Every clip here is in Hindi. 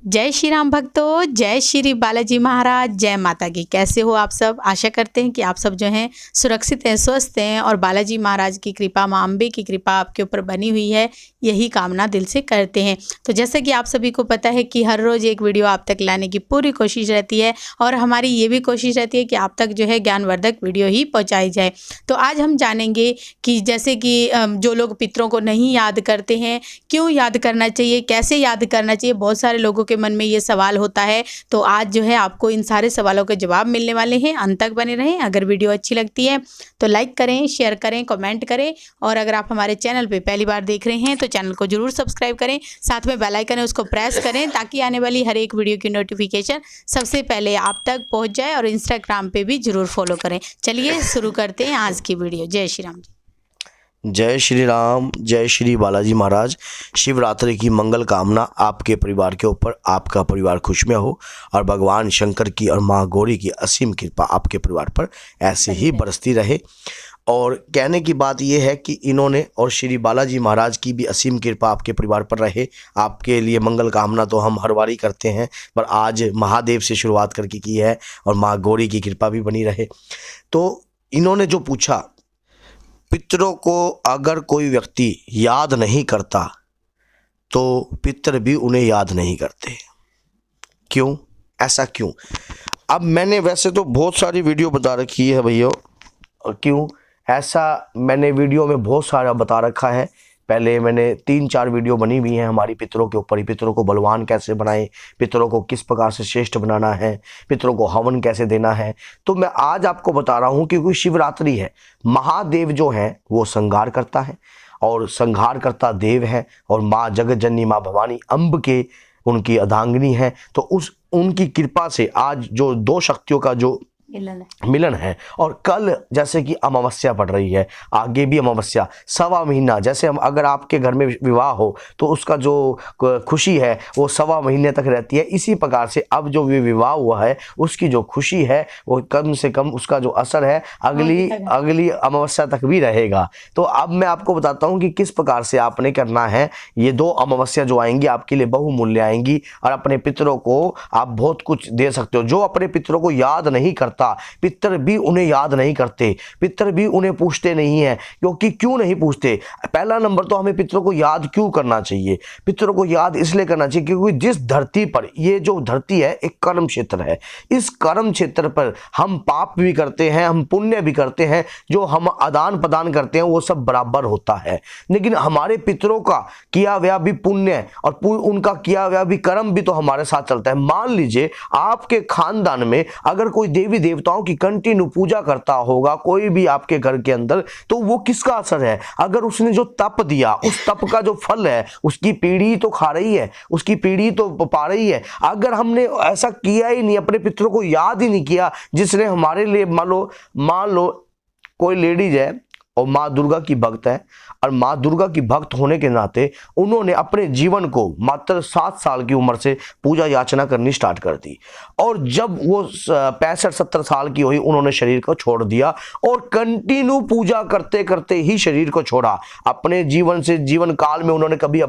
जय श्री राम भक्तों, जय श्री बालाजी महाराज, जय माता की। कैसे हो आप सब? आशा करते हैं कि आप सब जो हैं सुरक्षित हैं, स्वस्थ हैं और बालाजी महाराज की कृपा, माँ अम्बे की कृपा आपके ऊपर बनी हुई है, यही कामना दिल से करते हैं। तो जैसा कि आप सभी को पता है कि हर रोज़ एक वीडियो आप तक लाने की पूरी कोशिश रहती है और हमारी ये भी कोशिश रहती है कि आप तक जो है ज्ञानवर्धक वीडियो ही पहुँचाई जाए। तो आज हम जानेंगे कि जैसे कि जो लोग पितरों को नहीं याद करते हैं, क्यों याद करना चाहिए, कैसे याद करना चाहिए, बहुत सारे लोगों के मन में ये सवाल होता है। तो आज जो है आपको इन सारे सवालों के जवाब मिलने वाले हैं। अंत तक बने रहें। अगर वीडियो अच्छी लगती है तो लाइक करें, शेयर करें, कमेंट करें और अगर आप हमारे चैनल पे पहली बार देख रहे हैं तो चैनल को जरूर सब्सक्राइब करें। साथ में बेल आइकन है उसको प्रेस करें ताकि आने वाली हर एक वीडियो की नोटिफिकेशन सबसे पहले आप तक पहुंच जाए और इंस्टाग्राम पे भी जरूर फॉलो करें। चलिए शुरू करते हैं आज की वीडियो। जय श्री राम जी। जय श्री राम, जय श्री बालाजी महाराज। शिवरात्रि की मंगल कामना आपके परिवार के ऊपर, आपका परिवार खुश में हो और भगवान शंकर की और माँ गौरी की असीम कृपा आपके परिवार पर ऐसे ही बरसती रहे। और कहने की बात यह है कि इन्होंने और श्री बालाजी महाराज की भी असीम कृपा आपके परिवार पर रहे। आपके लिए मंगल कामना तो हम हर बार ही करते हैं, पर आज महादेव से शुरुआत करके की है और माँ गौरी की कृपा भी बनी रहे। तो इन्होंने जो पूछा, पितरों को अगर कोई व्यक्ति याद नहीं करता तो पितर भी उन्हें याद नहीं करते। क्यों? ऐसा क्यों? अब मैंने वैसे तो बहुत सारी वीडियो बता रखी है भैया, क्यों ऐसा मैंने वीडियो में बहुत सारा बता रखा है। पहले मैंने 3-4 वीडियो बनी हुई हैं हमारी पितरों के ऊपर ही। पितरों को बलवान कैसे बनाएं, पितरों को किस प्रकार से श्रेष्ठ बनाना है, पितरों को हवन कैसे देना है। तो मैं आज आपको बता रहा हूं क्योंकि शिवरात्रि है। महादेव जो हैं वो संहार करता है और संहार करता देव है और माँ जगत जननी माँ भवानी अम्ब के उनकी अर्धांगिनी है। तो उनकी कृपा से आज जो दो शक्तियों का जो मिलन है। और कल जैसे कि अमावस्या पड़ रही है, आगे भी अमावस्या, सवा महीना, जैसे हम अगर आपके घर में विवाह हो तो उसका जो खुशी है वो सवा महीने तक रहती है। इसी प्रकार से अब जो विवाह हुआ है उसकी जो खुशी है वो कम से कम उसका जो असर है अगली अमावस्या तक भी रहेगा। तो अब मैं आपको बताता हूँ कि किस प्रकार से आपने करना है। ये 2 अमावस्या जो आएंगी आपके लिए बहुमूल्य आएंगी और अपने पितरों को आप बहुत कुछ दे सकते हो। जो अपने पितरों को याद नहीं करता, पितर भी उन्हें याद नहीं करते, पितर भी उन्हें पूछते नहीं हैं। क्योंकि क्यों नहीं पूछते? पहला नंबर तो हमें पितरों को याद क्यों करना चाहिए? पितरों को याद इसलिए करना चाहिए क्योंकि जिस धरती पर, ये जो धरती है एक कर्म क्षेत्र है, इस कर्म क्षेत्र पर हम पाप भी करते हैं, हम पुण्य भी करते हैं, जो हम आदान प्रदान करते हैं वो सब बराबर होता है। लेकिन हमारे पितरों का किया हुआ भी पुण्य और उनका किया हुआ भी कर्म भी तो हमारे साथ चलता है। मान लीजिए आपके खानदान में अगर कोई देवी देवताओं की कंटिन्यू पूजा करता होगा कोई भी आपके घर के अंदर, तो वो किसका असर है? अगर उसने जो तप दिया, उस तप का जो फल है, उसकी पीढ़ी तो खा रही है, उसकी पीढ़ी तो पा रही है। अगर हमने ऐसा किया ही नहीं, अपने पितरों को याद ही नहीं किया, जिसने हमारे लिए मान लो कोई लेडीज है और माँ दुर्गा की भक्त है और माँ दुर्गा की भक्त होने के नाते उन्होंने अपने जीवन को मात्र 7 साल की उम्र से पूजा याचना करनी स्टार्ट कर दी और जब वो 65-70 साल की हुई उन्होंने शरीर को छोड़ दिया और कंटिन्यू पूजा करते करते ही शरीर को छोड़ा। अपने जीवन से जीवन काल में उन्होंने कभी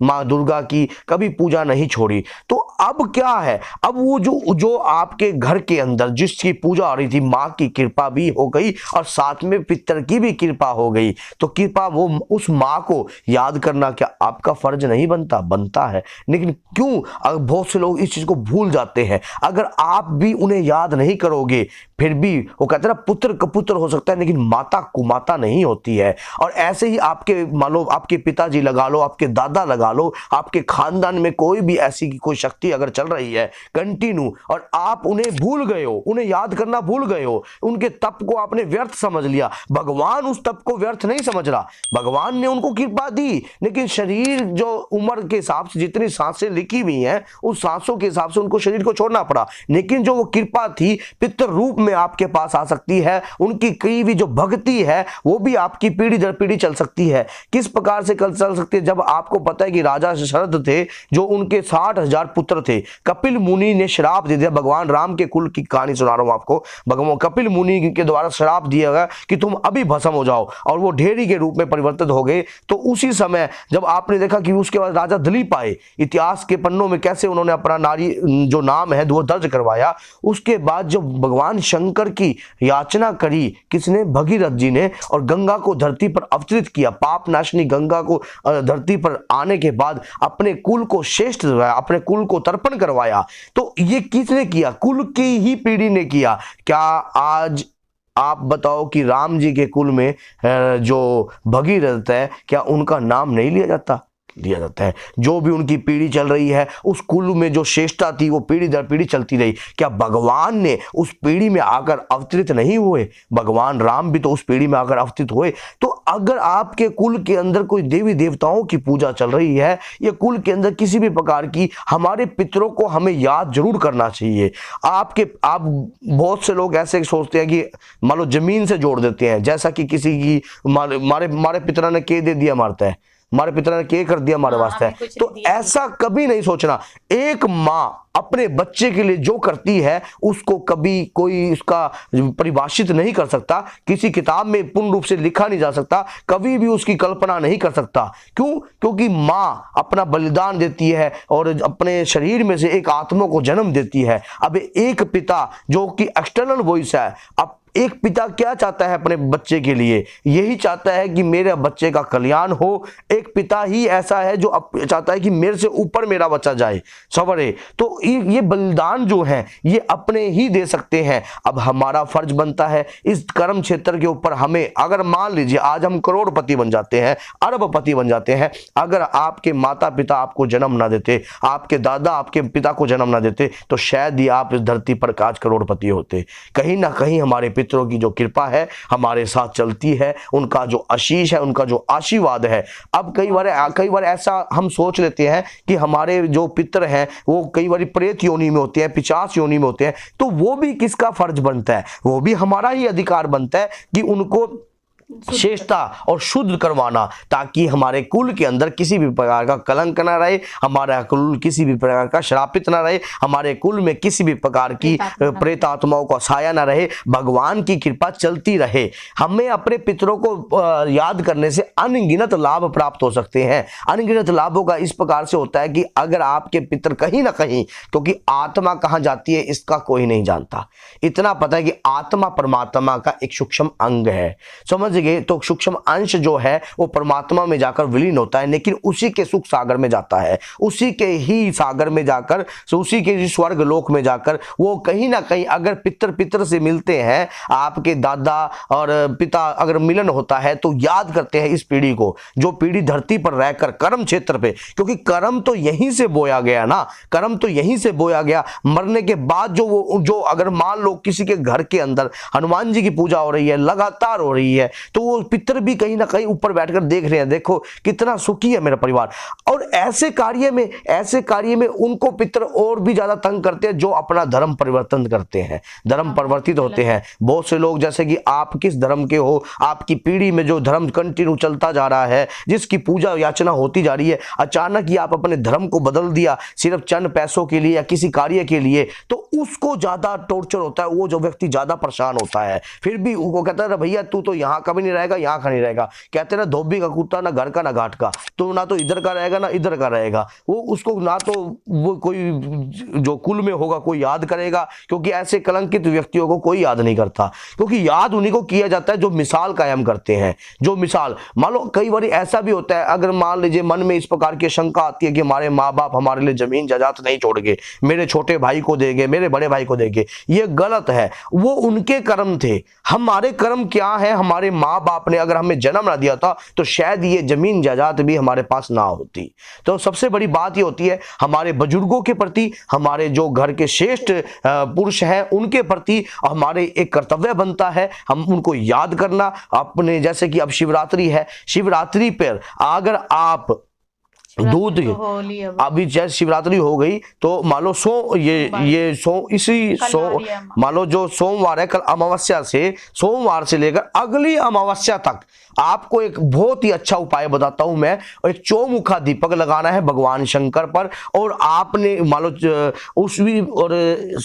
माँ दुर्गा की कभी पूजा नहीं छोड़ी। तो अब क्या है? अब वो जो आपके घर के अंदर जिसकी पूजा हो रही थी, माँ की कृपा भी हो गई और साथ में पितर की भी कृपा हो गई। तो कृपा वो उस माँ को याद करना क्या आपका फर्ज नहीं बनता? बनता है। लेकिन क्यों अगर बहुत से लोग इस चीज को भूल जाते हैं। अगर आप भी उन्हें याद नहीं करोगे, फिर भी वो कहते हैं ना, पुत्र का पुत्र हो सकता है लेकिन माता कुमाता नहीं होती है। और ऐसे ही आपके मान लो आपके पिताजी लगा लो, आपके दादा लगा लो, आपके खानदान में कोई भी ऐसी कोई शक्ति अगर चल रही है कंटिन्यू और आप उन्हें भूल गए हो, उन्हें याद करना भूल गए हो, उनके तप को आपने व्यर्थ समझ लिया। भगवान उस तप को व्यर्थ नहीं समझ रहा, भगवान ने उनको कृपा दी, लेकिन शरीर जो उम्र के हिसाब से जितनी सांसें लिखी हुई हैं उस सांसों के हिसाब से उनको शरीर को छोड़ना पड़ा। लेकिन जो वो कृपा थी पितृ रूप में आपके पास आ सकती है। उनकी कई भी जो भक्ति है वो भी आपकी पीढ़ी दर पीढ़ी चल सकती है। किस प्रकार से चल सकती है? जब आपको पता है कि राजा दशरथ थे, जो उनके 60,000 पुत्र थे, कपिल मुनि ने श्राप दे दिया। भगवान राम के कुल की कहानी सुना रहा हूं आपको। भगवान कपिल मुनि के द्वारा श्राप दिया गया कि तुम अभी भस्म हो जाओ, और वो ढेरी के रूप में परिवर्तित हो गए। तो उसी समय जब आपने देखा कि उसके बाद राजा दिलीप आए, इतिहास के पन्नों में कैसे उन्होंने अपना नारी जो नाम है वो दर्ज करवाया। उसके बाद जब भगवान शंकर की याचना करी किसने? भगीरथ जी ने, और गंगा को धरती पर अवतरित किया। पाप नाशनी गंगा को धरती पर आने के बाद अपने कुल को श्रेष्ठ करवाया, अपने कुल को तर्पण करवाया। तो ये किसने किया? कुल की ही पीढ़ी ने किया। क्या आज आप बताओ कि राम जी के कुल में जो भगीरथ है, क्या उनका नाम नहीं लिया जाता? लिया जाता है। जो भी उनकी पीढ़ी चल रही है, उस कुल में जो श्रेष्ठता थी वो पीढ़ी दर पीढ़ी चलती रही। क्या भगवान ने उस पीढ़ी में आकर अवतरित नहीं हुए? भगवान राम भी तो उस पीढ़ी में आकर अवतरित हुए। तो अगर आपके कुल के अंदर कोई देवी देवताओं की पूजा चल रही है, या कुल के अंदर किसी भी प्रकार की, हमारे पितरों को हमें याद जरूर करना चाहिए। आप बहुत से लोग ऐसे सोचते हैं कि मान लो जमीन से जोड़ देते हैं, जैसा कि किसी की मारे पितरा ने के दे दिया मारता है, हमारे पिता ने क्या कर दिया हमारे वास्ते। तो ऐसा कभी नहीं सोचना। एक माँ अपने बच्चे के लिए जो करती है उसको कभी कोई उसका परिभाषित नहीं कर सकता, किसी किताब में पूर्ण रूप से लिखा नहीं जा सकता, कभी भी उसकी कल्पना नहीं कर सकता। क्यों? क्योंकि माँ अपना बलिदान देती है और अपने शरीर में से एक आत्मा को जन्म देती है। अब एक पिता जो कि एक्सटर्नल वॉइस है, अब एक पिता क्या चाहता है अपने बच्चे के लिए? यही चाहता है कि मेरे बच्चे का कल्याण हो। एक पिता ही ऐसा है जो चाहता है कि मेरे से ऊपर मेरा बच्चा जाए, सवरे। तो ये बलिदान जो है ये अपने ही दे सकते हैं। अब हमारा फर्ज बनता है इस कर्म क्षेत्र के ऊपर हमें, अगर मान लीजिए आज हम करोड़पति बन जाते हैं, अरबपति बन जाते हैं, अगर आपके माता पिता आपको जन्म ना देते, आपके दादा आपके पिता को जन्म ना देते, तो शायद ही आप इस धरती पर आज करोड़पति होते। कहीं ना कहीं हमारे पितरों की जो कृपा है हमारे साथ चलती है, उनका जो आशीष है, उनका जो आशीर्वाद है। अब कई बार ऐसा हम सोच लेते हैं कि हमारे जो पितर हैं वो कई बार प्रेत योनि में होते हैं, पिशाच योनि में होते हैं, तो वो भी किसका फर्ज बनता है? वो भी हमारा ही अधिकार बनता है कि उनको श्रेष्ठता और शुद्ध करवाना, ताकि हमारे कुल के अंदर किसी भी प्रकार का कलंक ना रहे, हमारा कुल किसी भी प्रकार का श्रापित ना रहे, हमारे कुल में किसी भी प्रकार की प्रेत आत्माओं का साया ना रहे, भगवान की कृपा चलती रहे। हमें अपने पितरों को याद करने से अनगिनत लाभ प्राप्त हो सकते हैं। अनगिनत लाभों का इस प्रकार से होता है कि अगर आपके पितर कहीं ना कहीं, क्योंकि आत्मा कहाँ जाती है इसका कोई नहीं जानता, इतना पता है कि आत्मा परमात्मा का एक सूक्ष्म अंग है, समझ गए? तो सूक्ष्म अंश जो है वो परमात्मा में जाकर विलीन होता है, लेकिन उसी के सुख सागर में जाता है, उसी के ही सागर में जाकर, उसी के स्वर्ग लोक में जाकर वो कहीं ना कहीं, अगर पितर से मिलते हैं, आपके दादा और पिता अगर मिलन होता है, तो याद करते हैं इस पीढ़ी को, जो पीढ़ी धरती पर रहकर कर्म क्षेत्र पे, क्योंकि कर्म तो यहीं से बोया गया ना, कर्म तो यहीं से बोया गया। मरने के बाद जो अगर मान लो किसी के घर के अंदर हनुमान जी की पूजा हो रही है, लगातार हो रही है, तो वो पितर भी कहीं ना कहीं ऊपर बैठकर देख रहे हैं, देखो कितना सुखी है मेरा परिवार। और ऐसे कार्य में उनको पितर और भी ज्यादा तंग करते हैं, जो अपना धर्म परिवर्तन करते हैं, धर्म परिवर्तित होते हैं। बहुत से लोग, जैसे कि आप किस धर्म के हो, आपकी पीढ़ी में जो धर्म कंटिन्यू चलता जा रहा है, जिसकी पूजा याचना होती जा रही है, अचानक ही आप अपने धर्म को बदल दिया सिर्फ चंद पैसों के लिए या किसी कार्य के लिए, तो उसको ज्यादा टॉर्चर होता है, वो जो व्यक्ति ज्यादा परेशान होता है। फिर भी वो कहता है भैया तू तो यहाँ कभी नहीं रहेगा, यहाँ का नहीं रहेगा। कहते हैं ना, धोबी का कुत्ता ना घर का ना घाट का, तो ना तो इधर का रहेगा ना इधर का रहेगा। वो उसको ना तो वो कोई जो कुल में होगा कोई याद करेगा, क्योंकि ऐसे कलंकित व्यक्तियों को कोई याद नहीं करता, क्योंकि याद उन्हीं को किया जाता है जो मिसाल कायम करते हैं। जो मिसाल, मान लो कई बार ऐसा भी होता है, अगर मान लीजिए मन में इस प्रकार की शंका आती है कि हमारे माँ बाप हमारे लिए जमीन जायदाद नहीं छोड़ गए, मेरे छोटे भाई को देंगे, मेरे बड़े भाई को देंगे, ये गलत है। वो उनके कर्म थे, हमारे कर्म क्या है? हमारे माँ बाप ने अगर हमें जन्म ना दिया था तो शायद ये जमीन जायदाद भी हमारे पास ना होती। तो सबसे बड़ी बात ये होती है हमारे बुजुर्गों के प्रति, हमारे जो घर के श्रेष्ठ पुरुष हैं उनके प्रति हमारे एक कर्तव्य बनता है हम उनको याद करना। अपने जैसे कि अब शिवरात्रि है, शिवरात्रि पर अगर आप दूध तो होली अब अभी जैसे शिवरात्रि हो गई तो मान लो ये इसी मान लो जो सोमवार है, कल अमावस्या से, सोमवार से लेकर अगली अमावस्या तक आपको एक बहुत ही अच्छा उपाय बताता हूं मैं। एक चौमुखा दीपक लगाना है भगवान शंकर पर, और आपने मान लो उसमें और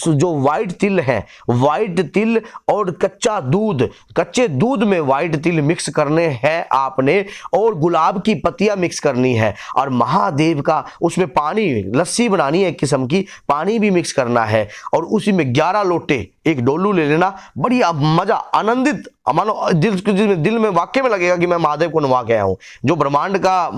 जो व्हाइट तिल है, व्हाइट तिल और कच्चा दूध, कच्चे दूध में व्हाइट तिल मिक्स करने हैं आपने, और गुलाब की पत्तियां मिक्स करनी है, और महादेव का उसमें पानी, लस्सी बनानी है एक किस्म की, पानी भी मिक्स करना है, और उसी में 11 लोटे एक डोलू ले लेना। बढ़िया मजा आनंदित, मानो दिल में वाकई में लगेगा कि मैं महादेव को नुहा के आया हूं। जो ब्रह्मांड का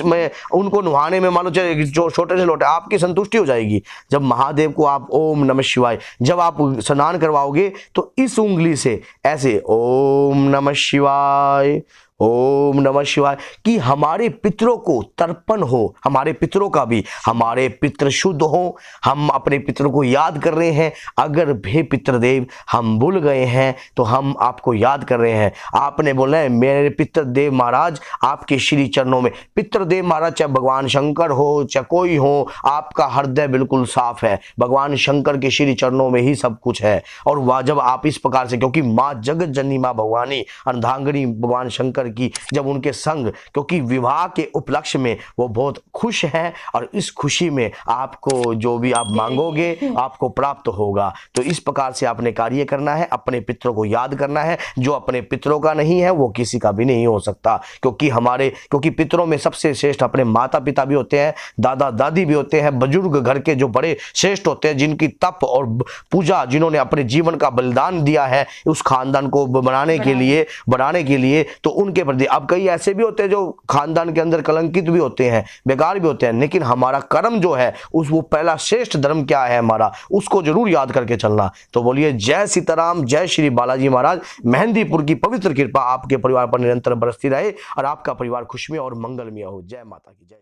मैं उनको नुहाने में मान लो जो छोटे से लोटे, आपकी संतुष्टि हो जाएगी जब महादेव को आप ओम नमः शिवाय, जब आप स्नान करवाओगे तो इस उंगली से ऐसे ओम नमः शिवाय, ओम नमः शिवाय, कि हमारे पितरों को तर्पण हो, हमारे पितरों का भी, हमारे पितृ शुद्ध हो, हम अपने पितरों को याद कर रहे हैं। अगर हे पितृदेव हम भूल गए हैं तो हम आपको याद कर रहे हैं। आपने बोला है मेरे पितृदेव महाराज आपके श्री चरणों में, पितृदेव महाराज चाहे भगवान शंकर हो चाहे कोई हो, आपका हृदय बिल्कुल साफ है, भगवान शंकर के श्री चरणों में ही सब कुछ है। और वह जब आप इस प्रकार से, क्योंकि माँ जगत जननी माँ भगवानी अर्धांगिनी भगवान शंकर की, जब उनके संग, क्योंकि विवाह के उपलक्ष्य में वो बहुत खुश हैं, और इस खुशी में आपको जो भी आप मांगोगे आपको प्राप्त होगा। तो इस प्रकार से आपने कार्य करना है, अपने पितरों को याद करना है। जो अपने पितरों का नहीं है वो किसी का भी नहीं हो सकता, क्योंकि पितरों में सबसे श्रेष्ठ अपने माता पिता भी होते हैं, दादा दादी भी होते हैं, बुजुर्ग घर के जो बड़े श्रेष्ठ होते हैं, जिनकी तप और पूजा, जिन्होंने अपने जीवन का बलिदान दिया है उस खानदान को बढ़ाने के लिए, तो उनके प्रति। अब कई ऐसे भी होते हैं जो खानदान के अंदर कलंकित भी होते हैं, बेकार भी होते हैं, लेकिन हमारा कर्म जो है वो पहला श्रेष्ठ धर्म क्या है हमारा, उसको जरूर याद करके चलना। तो बोलिए जय सीताराम, जय श्री बालाजी महाराज। मेहंदीपुर की पवित्र कृपा आपके परिवार पर निरंतर बरसती रहे और आपका परिवार खुशमय और मंगलमय हो। जय माता की जय।